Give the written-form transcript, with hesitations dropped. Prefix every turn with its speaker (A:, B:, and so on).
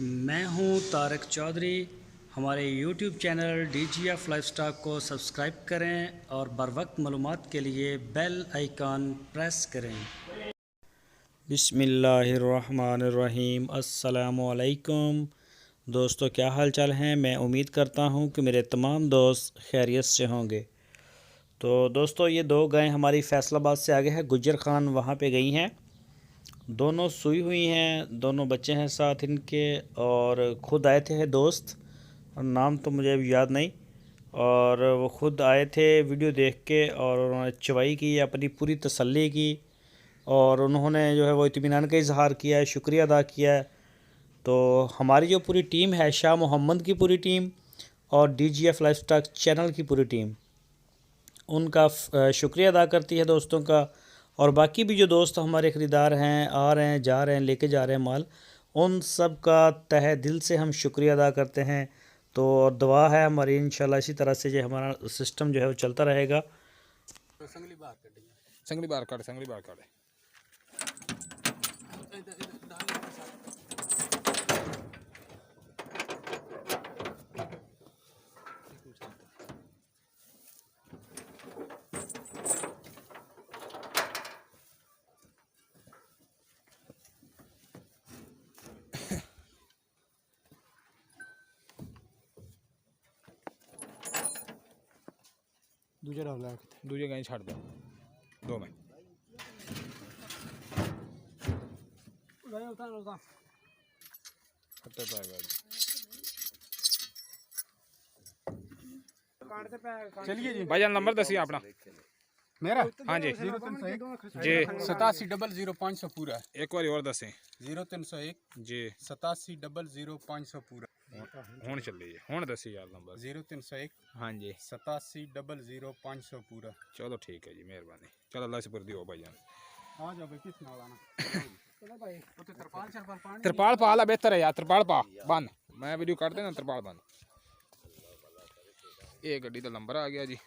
A: मैं हूं तारक चौधरी। हमारे YouTube चैनल DGF लाइफस्टाइल को सब्सक्राइब करें और बर वक्त मालूमात के लिए बेल आइकॉन प्रेस करें। बिस्मिल्लाहिर्रहमानिर्रहीम। अस्सलामुअलैकुम दोस्तों, क्या हाल चाल हैं। मैं उम्मीद करता हूं कि मेरे तमाम दोस्त खैरियत से होंगे। तो दोस्तों, ये दो गायें हमारी फैसलाबाद से आगे है, गुज्जर खान वहाँ पे गई हैं। दोनों सूई हुई हैं, दोनों बच्चे हैं साथ इनके, और ख़ुद आए थे दोस्त, नाम तो मुझे अभी याद नहीं, और वो ख़ुद आए थे वीडियो देख के, और उन्होंने चवाई की, अपनी पूरी तसल्ली की, और उन्होंने जो है वो इत्मीनान का इजहार किया है, शुक्रिया अदा किया है। तो हमारी जो पूरी टीम है, शाह मोहम्मद की पूरी टीम और DGF लाइफस्टाइल चैनल की पूरी टीम, उनका शुक्रिया अदा करती है दोस्तों का। और बाकी भी जो दोस्त हमारे ख़रीदार हैं, आ रहे हैं, जा रहे हैं, लेके जा रहे हैं माल, उन सब का तहे दिल से हम शुक्रिया अदा करते हैं। तो दुआ है हमारी इंशाल्लाह इसी तरह से जो हमारा सिस्टम जो है वो चलता रहेगा।
B: संगली बार काट दूजे डाल दूजे कहीं छाड़ दो दो में चलिए जी भाईजान, नंबर दसिए अपना मेरा। हाँ जी जी 87000500 पूरा। एक बार और दसें। 0301 जी 87000500 पूरा। हुण चल रही है, हुण दसी यार नंबर 0301 हाँ जी 87000500 पूरा। चलो ठीक है जी, मेहरबानी। चलो अल्लाह से पुरदी हो भाईजान। आ जाओ भाई, किस नाल आना चलो भाई। तो तिरपाल पा ला, बेहतर है यार, तिरपाल पा बन। मैं वीडियो काट देना, तिरपाल बन। ये गड्डी का नंबर आ गया जी।